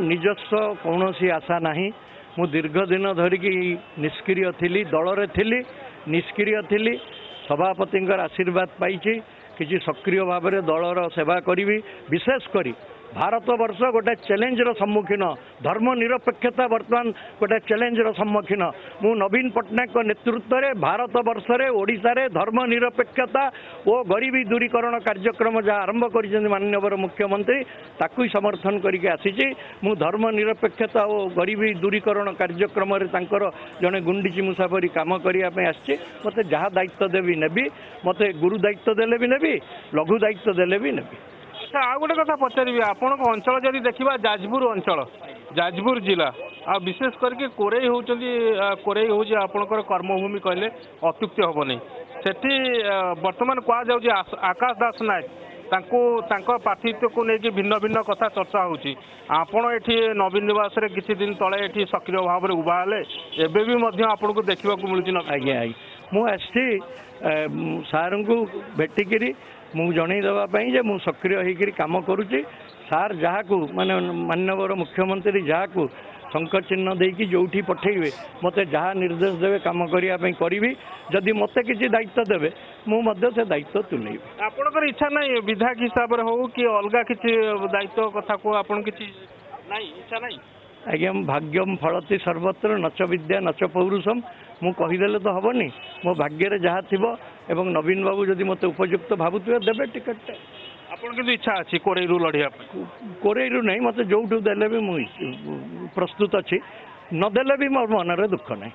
ନିଜସ୍ୱ କୌଣସି ଆଶା ନାହିଁ। ମୁଁ ଦୀର୍ଘ ଦିନ ଧରିକି ନିଷ୍କ୍ରିୟ ଥିଲି, ଦଳରେ ଥିଲି, ନିଷ୍କ୍ରିୟ ଥିଲି। ସଭାପତିଙ୍କର ଆଶୀର୍ବାଦ ପାଇଛି, କିଛି ସକ୍ରିୟ ଭାବରେ ଦଳର ସେବା କରିବି। ବିଶେଷ କରି ଭାରତବର୍ଷ ଗୋଟେ ଚ୍ୟାଲେଞ୍ଜର ସମ୍ମୁଖୀନ, ଧର୍ମ ନିରପେକ୍ଷତା ବର୍ତ୍ତମାନ ଗୋଟେ ଚ୍ୟାଲେଞ୍ଜର ସମ୍ମୁଖୀନ। ମୁଁ ନବୀନ ପଟ୍ଟନାୟକଙ୍କ ନେତୃତ୍ୱରେ ଭାରତବର୍ଷରେ ଓଡ଼ିଶାରେ ଧର୍ମ ନିରପେକ୍ଷତା ଓ ଗରିବୀ ଦୂରୀକରଣ କାର୍ଯ୍ୟକ୍ରମ ଯାହା ଆରମ୍ଭ କରିଛନ୍ତି ମାନ୍ୟବର ମୁଖ୍ୟମନ୍ତ୍ରୀ, ତାକୁ ସମର୍ଥନ କରିକି ଆସିଛି। ମୁଁ ଧର୍ମ ନିରପେକ୍ଷତା ଓ ଗରିବୀ ଦୂରୀକରଣ କାର୍ଯ୍ୟକ୍ରମରେ ତାଙ୍କର ଜଣେ ଗୁଣ୍ଡିଚି ମୂଷା ପରି କାମ କରିବା ପାଇଁ ଆସିଛି। ମୋତେ ଯାହା ଦାୟିତ୍ୱ ଦେବି ନେବି, ମୋତେ ଗୁରୁ ଦାୟିତ୍ୱ ଦେଲେ ବି ନେବି, ଲଘୁ ଦାୟିତ୍ୱ ଦେଲେ ବି ନେବି। ଆଉ ଗୋଟେ କଥା ପଚାରିବି, ଆପଣଙ୍କ ଅଞ୍ଚଳ ଯଦି ଦେଖିବା ଯାଜପୁର ଅଞ୍ଚଳ, ଯାଜପୁର ଜିଲ୍ଲା, ଆଉ ବିଶେଷ କରିକି କୋରେଇ ହେଉଛନ୍ତି, କୋରେଇ ହେଉଛି ଆପଣଙ୍କର କର୍ମଭୂମି କହିଲେ ଅତ୍ୟୁକ୍ତି ହେବ ନାହିଁ। ସେଠି ବର୍ତ୍ତମାନ କୁହାଯାଉଛି ଆକାଶ ଦାସ ନାୟକ ତାଙ୍କ ପ୍ରାର୍ଥୀତ୍ୱକୁ ନେଇକି ଭିନ୍ନ ଭିନ୍ନ କଥା ଚର୍ଚ୍ଚା ହେଉଛି। ଆପଣ ଏଠି ନବୀନ ନିବାସରେ କିଛି ଦିନ ତଳେ ଏଠି ସକ୍ରିୟ ଭାବରେ ଉଭା ହେଲେ, ଏବେ ବି ମଧ୍ୟ ଆପଣଙ୍କୁ ଦେଖିବାକୁ ମିଳୁଛି। ଆଜ୍ଞା ମୁଁ ଆସିଛି ସାର୍ଙ୍କୁ ଭେଟିକିରି ମୁଁ ଜଣେଇ ଦେବା ପାଇଁ ଯେ ମୁଁ ସକ୍ରିୟ ହେଇକିରି କାମ କରୁଛି। ସାର୍ ଯାହାକୁ ମାନେ ମାନ୍ୟବର ମୁଖ୍ୟମନ୍ତ୍ରୀ ଯାହାକୁ ଶଙ୍ଖ ଚିହ୍ନ ଦେଇକି ଯୋଉଠି ପଠେଇବେ, ମୋତେ ଯାହା ନିର୍ଦ୍ଦେଶ ଦେବେ କାମ କରିବା ପାଇଁ କରିବି। ଯଦି ମୋତେ କିଛି ଦାୟିତ୍ୱ ଦେବେ ମୁଁ ମଧ୍ୟ ସେ ଦାୟିତ୍ୱ ତୁଲେଇବି। ଆପଣଙ୍କର ଇଚ୍ଛା ନାହିଁ ବିଧାୟକ ହିସାବରେ ହଉ କି ଅଲଗା କିଛି ଦାୟିତ୍ୱ କଥାକୁ ଆପଣ କିଛି ନାହିଁ, ଇଚ୍ଛା ନାହିଁ? ଆଜ୍ଞା ଭାଗ୍ୟମ୍ ଫଳତି ସର୍ବତ୍ର ନଚ ବିଦ୍ୟା ନଚ ପୌରୁଷମ୍। ମୁଁ କହିଦେଲେ ତ ହେବନି, ମୋ ଭାଗ୍ୟରେ ଯାହା ଥିବ। ଏବଂ ନବୀନ ବାବୁ ଯଦି ମୋତେ ଉପଯୁକ୍ତ ଭାବୁଥିବେ ଦେବେ ଟିକେଟଟା। ଆପଣ କିନ୍ତୁ ଇଚ୍ଛା ଅଛି କୋରେଇରୁ ଲଢ଼ିବା ପାଇଁ? କୋରେଇରୁ ନାହିଁ, ମୋତେ ଯୋଉଠୁ ଦେଲେ ବି ମୁଁ ପ୍ରସ୍ତୁତ ଅଛି। ନଦେଲେ ବି ମୋ ମନରେ ଦୁଃଖ ନାହିଁ।